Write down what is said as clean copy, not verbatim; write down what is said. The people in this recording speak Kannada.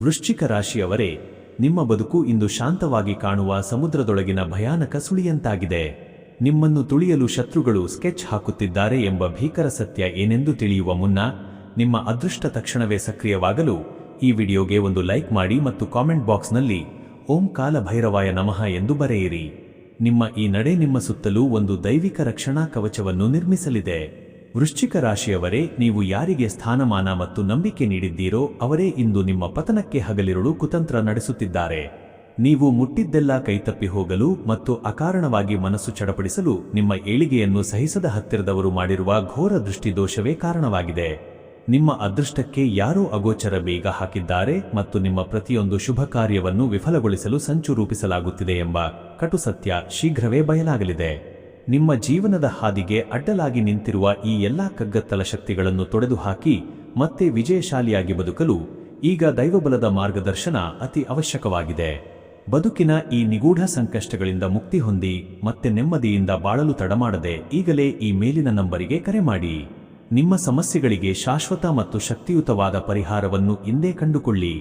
ವೃಶ್ಚಿಕ ರಾಶಿಯವರೇ, ನಿಮ್ಮ ಬದುಕು ಇಂದು ಶಾಂತವಾಗಿ ಕಾಣುವ ಸಮುದ್ರದೊಳಗಿನ ಭಯಾನಕ ಸುಳಿಯಂತಾಗಿದೆ. ನಿಮ್ಮನ್ನು ತುಳಿಯಲು ಶತ್ರುಗಳು ಸ್ಕೆಚ್ ಹಾಕುತ್ತಿದ್ದಾರೆ ಎಂಬ ಭೀಕರ ಸತ್ಯ ಏನೆಂದು ತಿಳಿಯುವ ಮುನ್ನ ನಿಮ್ಮ ಅದೃಷ್ಟ ತಕ್ಷಣವೇ ಸಕ್ರಿಯವಾಗಲು ಈ ವಿಡಿಯೋಗೆ ಒಂದು ಲೈಕ್ ಮಾಡಿ ಮತ್ತು ಕಾಮೆಂಟ್ ಬಾಕ್ಸ್ನಲ್ಲಿ ಓಂ ಕಾಲ ಭೈರವಾಯ ನಮಃ ಎಂದು ಬರೆಯಿರಿ. ನಿಮ್ಮ ಈ ನಡೆ ನಿಮ್ಮ ಸುತ್ತಲೂ ಒಂದು ದೈವಿಕ ರಕ್ಷಣಾ ಕವಚವನ್ನು ನಿರ್ಮಿಸಲಿದೆ. ವೃಶ್ಚಿಕ ರಾಶಿಯವರೇ, ನೀವು ಯಾರಿಗೆ ಸ್ಥಾನಮಾನ ಮತ್ತು ನಂಬಿಕೆ ನೀಡಿದ್ದೀರೋ ಅವರೇ ಇಂದು ನಿಮ್ಮ ಪತನಕ್ಕೆ ಹಗಲಿರುಳು ಕುತಂತ್ರ ನಡೆಸುತ್ತಿದ್ದಾರೆ. ನೀವು ಮುಟ್ಟಿದ್ದೆಲ್ಲ ಕೈತಪ್ಪಿ ಹೋಗಲು ಮತ್ತು ಅಕಾರಣವಾಗಿ ಮನಸ್ಸು ಚಡಪಡಿಸಲು ನಿಮ್ಮ ಏಳಿಗೆಯನ್ನು ಸಹಿಸದ ಹತ್ತಿರದವರು ಮಾಡಿರುವ ಘೋರ ದೃಷ್ಟಿದೋಷವೇ ಕಾರಣವಾಗಿದೆ. ನಿಮ್ಮ ಅದೃಷ್ಟಕ್ಕೆ ಯಾರೋ ಅಗೋಚರ ಬೀಗ ಹಾಕಿದ್ದಾರೆ ಮತ್ತು ನಿಮ್ಮ ಪ್ರತಿಯೊಂದು ಶುಭ ಕಾರ್ಯವನ್ನು ವಿಫಲಗೊಳಿಸಲು ಸಂಚು ರೂಪಿಸಲಾಗುತ್ತಿದೆ ಎಂಬ ಕಟು ಸತ್ಯ ಶೀಘ್ರವೇ ಬಯಲಾಗಲಿದೆ. ನಿಮ್ಮ ಜೀವನದ ಹಾದಿಗೆ ಅಡ್ಡಲಾಗಿ ನಿಂತಿರುವ ಈ ಎಲ್ಲಾ ಕಗ್ಗತ್ತಲ ಶಕ್ತಿಗಳನ್ನು ತೊಡೆದುಹಾಕಿ ಮತ್ತೆ ವಿಜಯಶಾಲಿಯಾಗಿ ಬದುಕಲು ಈಗ ದೈವಬಲದ ಮಾರ್ಗದರ್ಶನ ಅತಿ ಅವಶ್ಯಕವಾಗಿದೆ. ಬದುಕಿನ ಈ ನಿಗೂಢ ಸಂಕಷ್ಟಗಳಿಂದ ಮುಕ್ತಿ ಹೊಂದಿ ಮತ್ತೆ ನೆಮ್ಮದಿಯಿಂದ ಬಾಳಲು ತಡಮಾಡದೆ ಈಗಲೇ ಈ ಮೇಲಿನ ನಂಬರಿಗೆ ಕರೆ ಮಾಡಿ. ನಿಮ್ಮ ಸಮಸ್ಯೆಗಳಿಗೆ ಶಾಶ್ವತ ಮತ್ತು ಶಕ್ತಿಯುತವಾದ ಪರಿಹಾರವನ್ನು ಇಂದೇ ಕಂಡುಕೊಳ್ಳಿ.